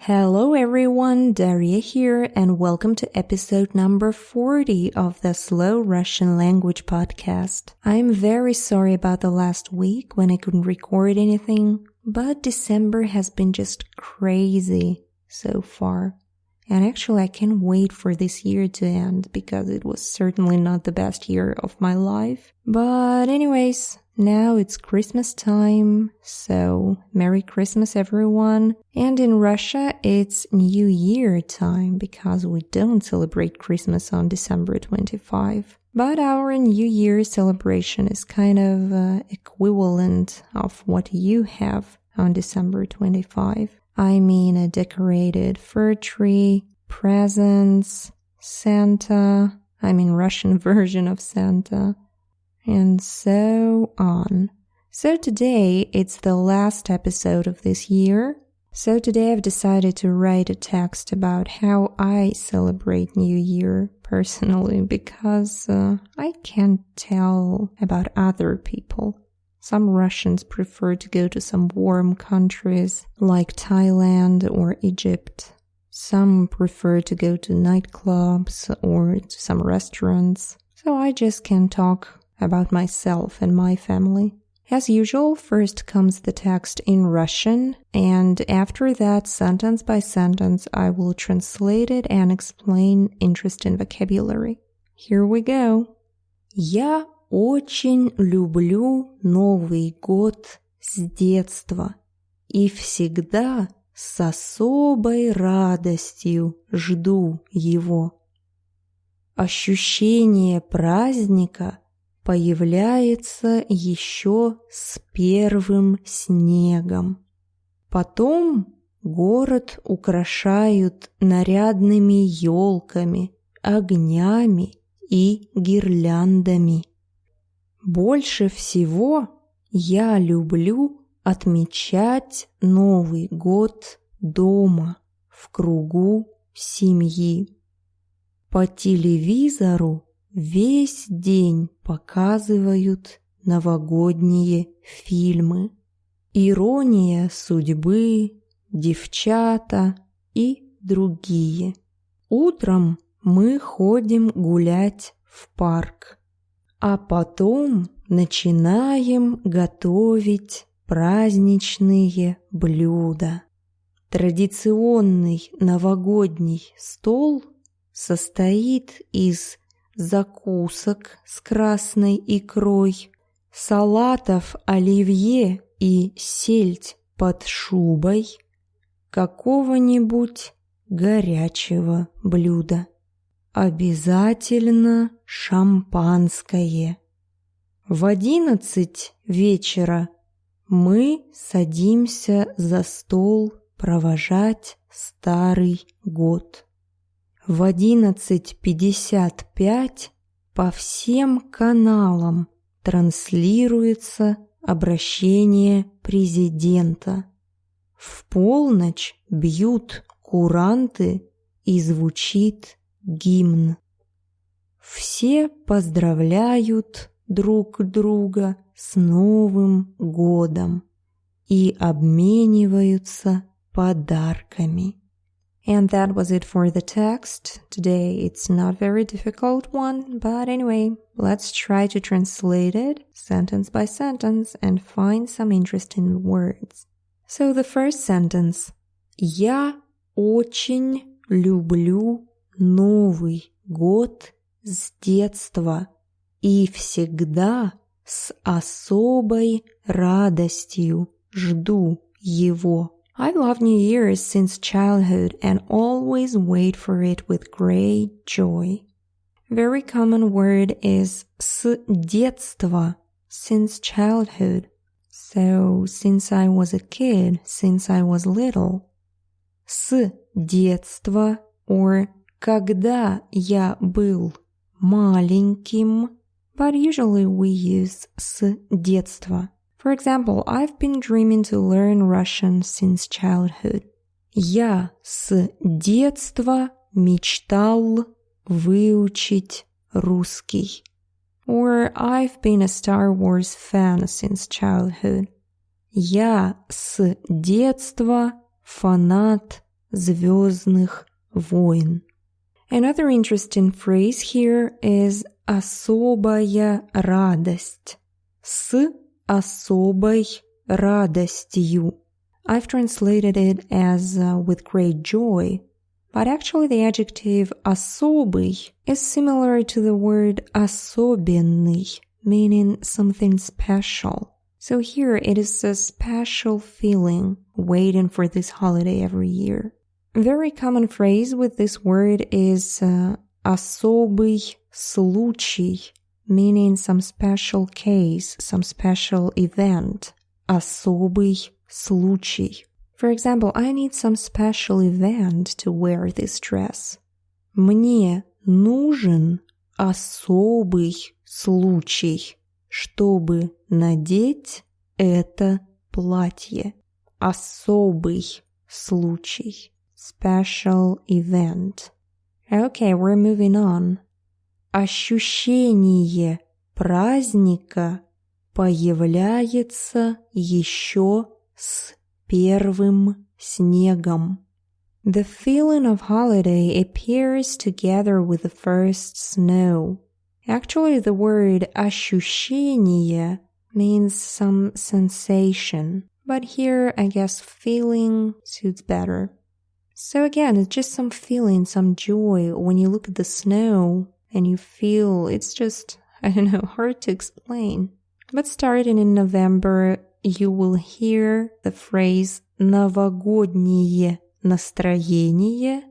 Hello everyone, Daria here, and welcome to episode number 40 of the Slow Russian Language podcast. I'm very sorry about the last week when I couldn't record anything, but December has been just crazy so far. And actually I can't wait for this year to end because it was certainly not the best year of my life. But anyways, now it's Christmas time, so Merry Christmas everyone. And in Russia it's New Year time because we don't celebrate Christmas on December 25. But our New Year celebration is kind of equivalent of what you have on December 25. I mean a decorated fir tree, presents, Santa, Russian version of Santa, and so on. So today, it's the last episode of this year. So today I've decided to write a text about how I celebrate New Year personally because I can't tell about other people. Some Russians prefer to go to some warm countries like Thailand or Egypt. Some prefer to go to nightclubs or to some restaurants. So I just can talk about myself and my family. As usual, first comes the text in Russian, and after that, sentence by sentence, I will translate it and explain interesting vocabulary. Here we go. Я очень люблю Новый год с детства и всегда с особой радостью жду его. Ощущение праздника появляется еще с первым снегом. Потом город украшают нарядными ёлками, огнями и гирляндами. Больше всего я люблю отмечать Новый год дома, в кругу семьи. По телевизору весь день показывают новогодние фильмы. Ирония судьбы, девчата и другие. Утром мы ходим гулять в парк. А потом начинаем готовить праздничные блюда. Традиционный новогодний стол состоит из закусок с красной икрой, салатов оливье и сельдь под шубой, какого-нибудь горячего блюда. Обязательно шампанское. В 11 вечера мы садимся за стол провожать Старый год. В 11:55 по всем каналам транслируется обращение президента. В полночь бьют куранты и звучит гимн. Все поздравляют друг друга с Новым годом и обмениваются подарками. And that was it for the text. Today it's not very difficult one, but anyway, let's try to translate it sentence by sentence and find some interesting words. So the first sentence. Я очень люблю Новый год с детства и всегда с особой радостью жду его. I love New Year since childhood and always wait for it with great joy. Very common word is с детства, since childhood. So, since I was a kid, since I was little. С детства or когда я был маленьким, but usually we use с детства. For example, I've been dreaming to learn Russian since childhood. Я с детства мечтал выучить русский. Or I've been a Star Wars fan since childhood. Я с детства фанат звездных войн. Another interesting phrase here is особая радость. С особой радостью. I've translated it as with great joy, but actually the adjective особый is similar to the word особенный, meaning something special. So here it is a special feeling waiting for this holiday every year. A very common phrase with this word is особый случай, meaning some special case, some special event. Особый случай. For example, I need some special event to wear this dress. Мне нужен особый случай, чтобы надеть это платье. Особый случай. Special event. Okay, we're moving on. Ощущение праздника появляется еще с первым снегом. The feeling of holiday appears together with the first snow. Actually, the word ощущение means some sensation, but here I guess feeling suits better. So again, it's just some feeling, some joy when you look at the snow and you feel it's just, I don't know, hard to explain. But starting in November, you will hear the phrase новогоднее настроение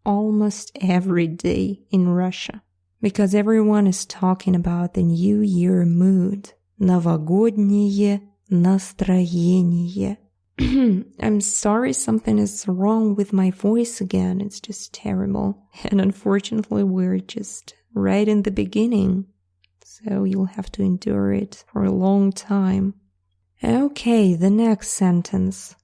almost every day in Russia. Because everyone is talking about the New Year mood. Новогоднее настроение. I'm sorry something is wrong with my voice again. It's just terrible. And unfortunately, we're just right in the beginning. So you'll have to endure it for a long time. Okay, the next sentence.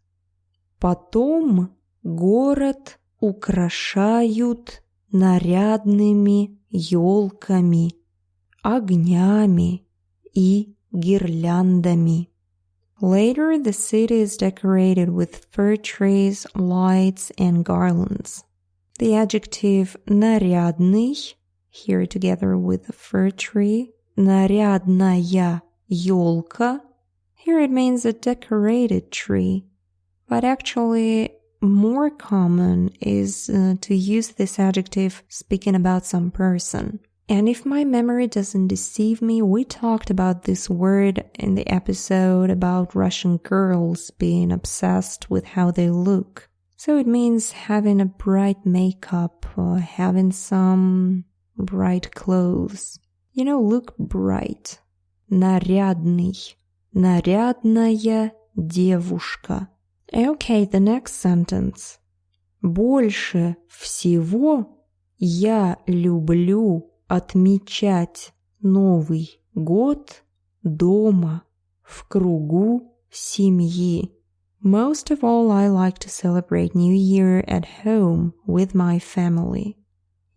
Потом город украшают нарядными ёлками, огнями и гирляндами. Later, the city is decorated with fir trees, lights, and garlands. The adjective нарядный, here together with the fir tree, нарядная ёлка, here it means a decorated tree. But actually, more common is to use this adjective speaking about some person. And if my memory doesn't deceive me, we talked about this word in the episode about Russian girls being obsessed with how they look. So it means having a bright makeup or having some bright clothes. You know, look bright. Нарядный. Нарядная девушка. Okay, the next sentence. Больше всего я люблю отмечать Новый год дома, в кругу семьи. Most of all, I like to celebrate New Year at home with my family.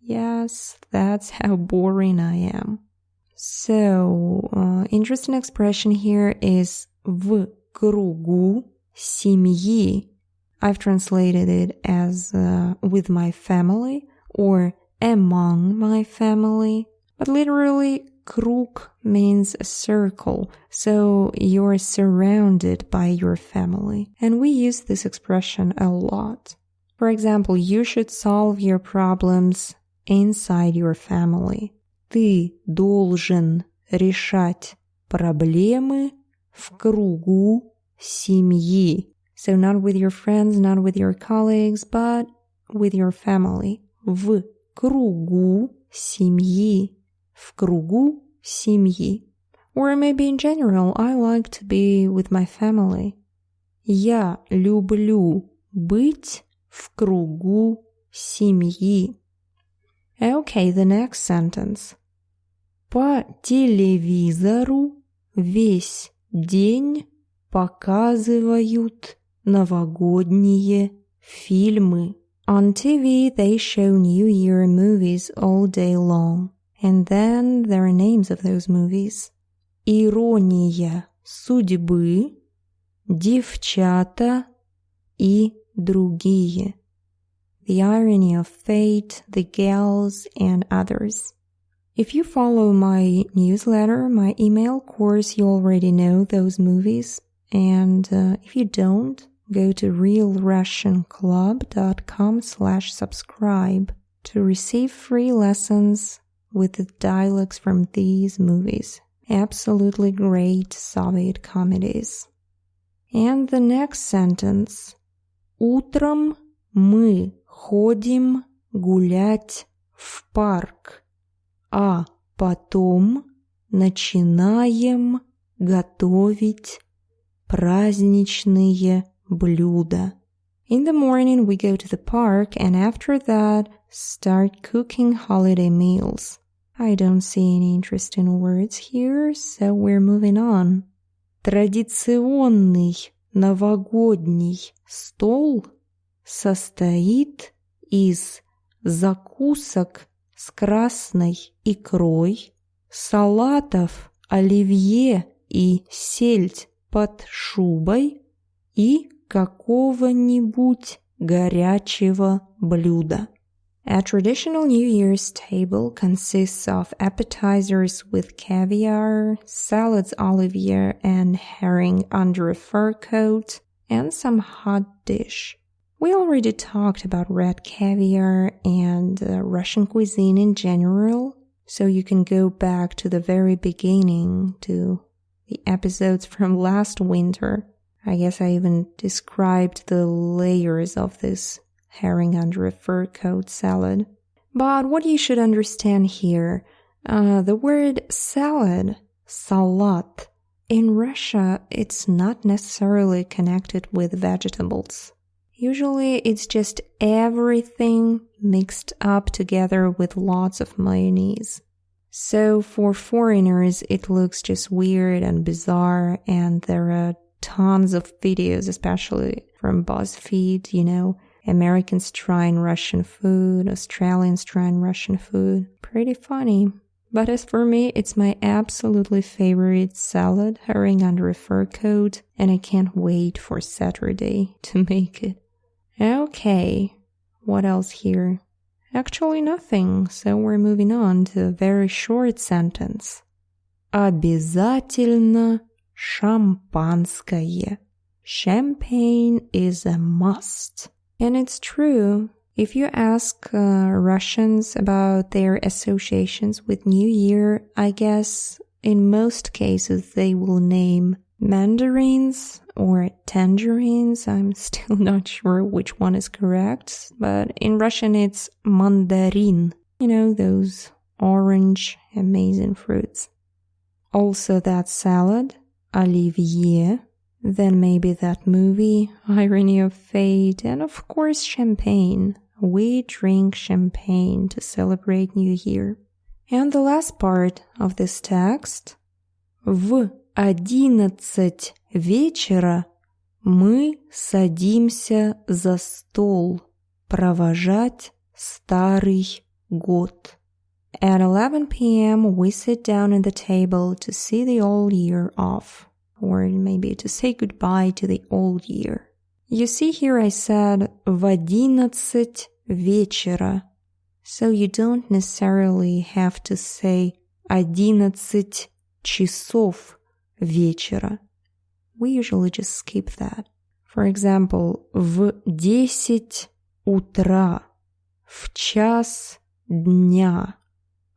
Yes, that's how boring I am. So, interesting expression here is в кругу семьи. I've translated it as with my family or among my family. But literally, круг means a circle, so you're surrounded by your family. And we use this expression a lot. For example, you should solve your problems inside your family. Ты должен решать проблемы в кругу семьи. So not with your friends, not with your colleagues, but with your family. В кругу семьи. В кругу семьи. Or maybe in general, I like to be with my family. Я люблю быть в кругу семьи. Okay, the next sentence. По телевизору весь день показывают новогодние фильмы. On TV, they show New Year movies all day long. And then there are names of those movies. Ирония судьбы, девчата и другие. the irony of fate, the gals, and others. If you follow my newsletter, my email course, you already know those movies. And if you don't, go to realrussianclub.com/subscribe to receive free lessons with the dialogues from these movies. Absolutely great Soviet comedies. And the next sentence. Утром мы ходим гулять в парк, а потом начинаем готовить праздничные блюда. In the morning we go to the park and after that start cooking holiday meals. I don't see any interesting words here, so we're moving on. Традиционный новогодний стол состоит из закусок с красной икрой, салатов оливье и сельдь под шубой и какого-нибудь горячего блюда. A traditional New Year's table consists of appetizers with caviar, salads oливье and herring under a fur coat, and some hot dish. We already talked about red caviar and Russian cuisine in general, so you can go back to the very beginning, to the episodes from last winter. I guess I even described the layers of this herring under a fur coat salad. But what you should understand here, the word salad, salat, in Russia, it's not necessarily connected with vegetables. Usually it's just everything mixed up together with lots of mayonnaise. So for foreigners, it looks just weird and bizarre, and there are tons of videos, especially from BuzzFeed, Americans trying Russian food, Australians trying Russian food. Pretty funny. But as for me, it's my absolutely favorite salad, herring under a fur coat, and I can't wait for Saturday to make it. Okay, what else here? Actually nothing, so we're moving on to a very short sentence. Обязательно шампанское. Champagne is a must. And it's true. If you ask Russians about their associations with New Year, I guess in most cases they will name mandarins or tangerines. I'm still not sure which one is correct, but in Russian it's mandarin. Those orange amazing fruits. Also that salad, oливье. Then maybe that movie, Irony of Fate, and of course champagne. We drink champagne to celebrate New Year. And the last part of this text. В 11 вечера мы садимся за стол провожать старый год. At 11 p.m. we sit down at the table to see the old year off. Or maybe to say goodbye to the old year. You see here I said в 11 вечера. So you don't necessarily have to say 11 часов вечера. We usually just skip that. For example, в 10 утра, в час дня,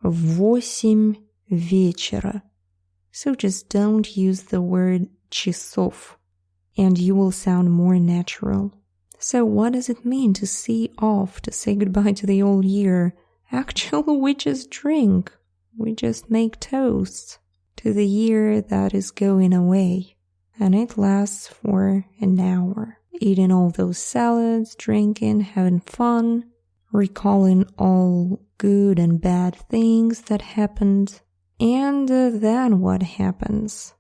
в 8 вечера. So just don't use the word часов, and you will sound more natural. So what does it mean to see off, to say goodbye to the old year? Actually, we just drink. We just make toasts to the year that is going away. And it lasts for an hour. Eating all those salads, drinking, having fun, recalling all good and bad things that happened. And then what happens?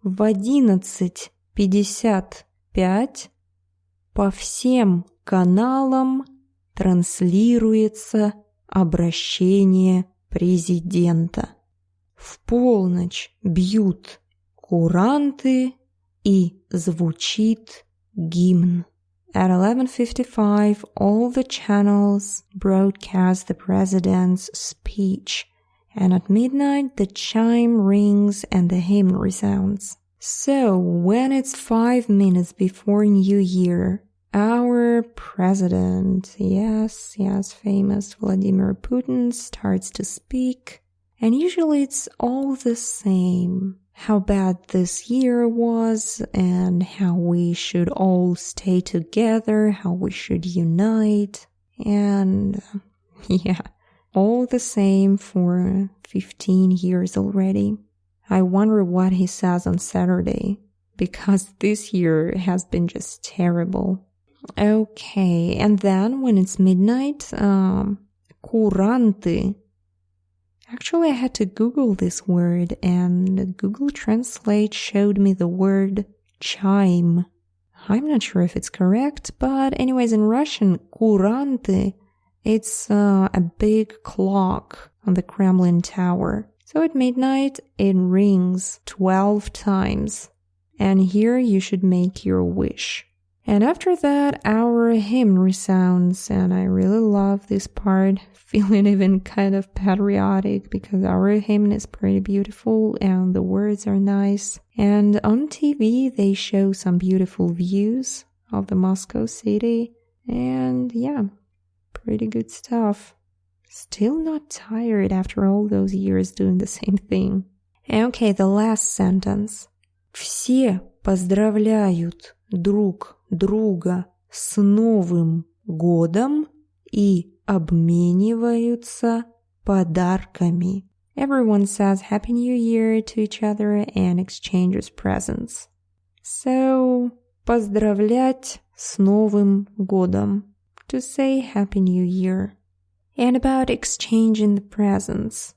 В 11:55 по всем каналам транслируется обращение президента. В полночь бьют куранты и звучит гимн. at 11:55, all the channels broadcast the president's speech, and at midnight, the chime rings and the hymn resounds. So, when it's 5 minutes before New Year, our president, yes, famous Vladimir Putin, starts to speak, and usually it's all the same. How bad this year was, and how we should all stay together, how we should unite, and all the same for 15 years already. I wonder what he says on Saturday, because this year has been just terrible. Okay, and then when it's midnight, куранты. Actually, I had to Google this word, and Google Translate showed me the word chime. I'm not sure if it's correct, but anyways, in Russian, куранты, it's a big clock on the Kremlin Tower. So at midnight, it rings 12 times. And here you should make your wish. And after that, our hymn resounds, and I really love this part, feeling even kind of patriotic because our hymn is pretty beautiful and the words are nice. And on TV, they show some beautiful views of the Moscow city, and pretty good stuff. Still not tired after all those years doing the same thing. Okay, the last sentence. Все поздравляют друг друга с Новым годом и обмениваются подарками. Everyone says Happy New Year to each other and exchanges presents. So, поздравлять с Новым годом. To say Happy New Year. And about exchanging the presents.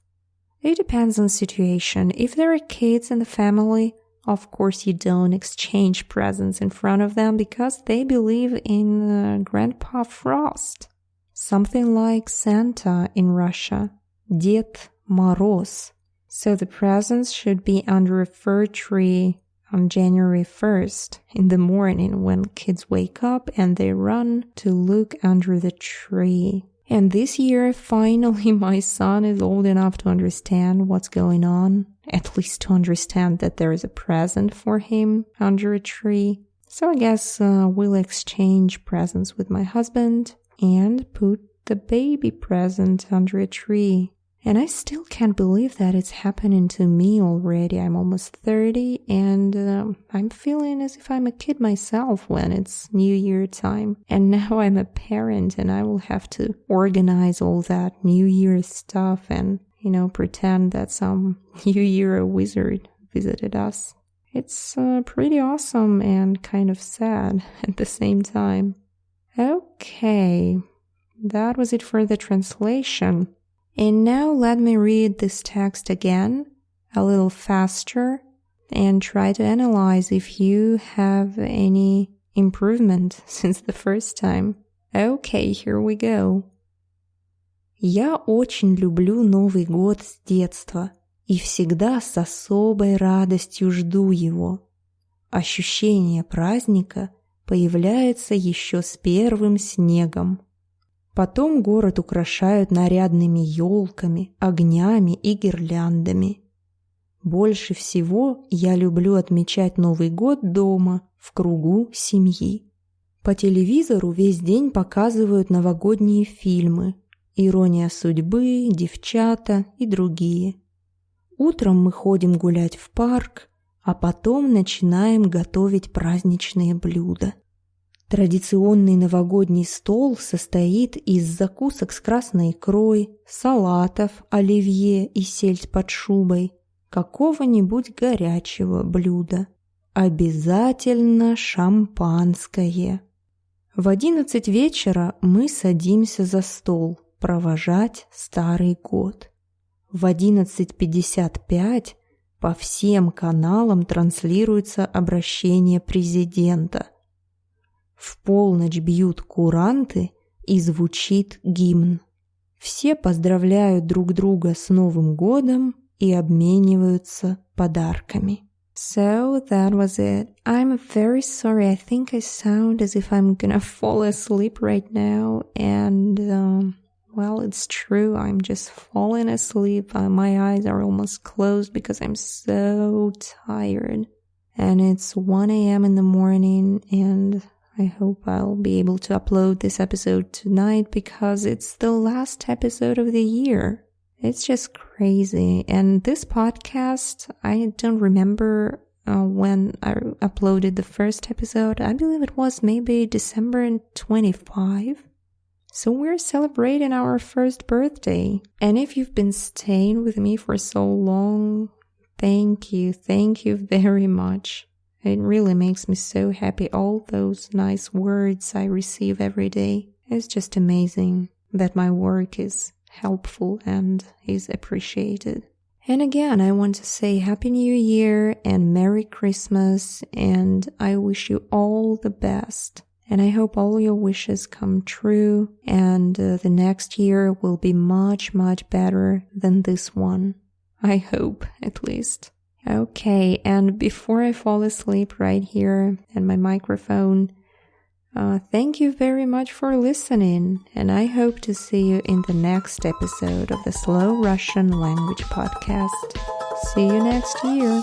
It depends on the situation. If there are kids in the family, of course you don't exchange presents in front of them because they believe in Grandpa Frost. Something like Santa in Russia. Дед Мороз. So the presents should be under a fir tree on January 1st in the morning when kids wake up and they run to look under the tree. And this year, finally, my son is old enough to understand what's going on, at least to understand that there is a present for him under a tree. So I guess we'll exchange presents with my husband and put the baby present under a tree. And I still can't believe that it's happening to me already. I'm almost 30 and I'm feeling as if I'm a kid myself when it's New Year time. And now I'm a parent and I will have to organize all that New Year stuff and, pretend that some New Year wizard visited us. It's pretty awesome and kind of sad at the same time. Okay, that was it for the translation. And now let me read this text again, a little faster, and try to analyze if you have any improvement since the first time. Okay, here we go. Я очень люблю Новый год с детства и всегда с особой радостью жду его. Ощущение праздника появляется еще с первым снегом. Потом город украшают нарядными ёлками, огнями и гирляндами. Больше всего я люблю отмечать Новый год дома, в кругу семьи. По телевизору весь день показывают новогодние фильмы, «Ирония судьбы», «Девчата» и другие. Утром мы ходим гулять в парк, а потом начинаем готовить праздничные блюда. Традиционный новогодний стол состоит из закусок с красной икрой, салатов, оливье и сельдь под шубой, какого-нибудь горячего блюда. Обязательно шампанское. В 11 вечера мы садимся за стол провожать Старый год. В 11:55 по всем каналам транслируется обращение президента. В полночь бьют куранты и звучит гимн. Все поздравляют друг друга с Новым годом и обмениваются подарками. So that was it. I'm very sorry. I think I sound as if I'm gonna fall asleep right now. And, well, it's true. I'm just falling asleep. My eyes are almost closed because I'm so tired. And it's 1 a.m. in the morning, and I hope I'll be able to upload this episode tonight because it's the last episode of the year. It's just crazy. And this podcast, I don't remember when I uploaded the first episode. I believe it was maybe December 25. So we're celebrating our first birthday. And if you've been staying with me for so long, thank you very much. It really makes me so happy. All those nice words I receive every day. It's just amazing that my work is helpful and is appreciated. And again, I want to say Happy New Year and Merry Christmas, and I wish you all the best. And I hope all your wishes come true, and the next year will be much, much better than this one. I hope, at least. Okay, and before I fall asleep right here at my microphone, thank you very much for listening, and I hope to see you in the next episode of the Slow Russian Language Podcast. See you next year.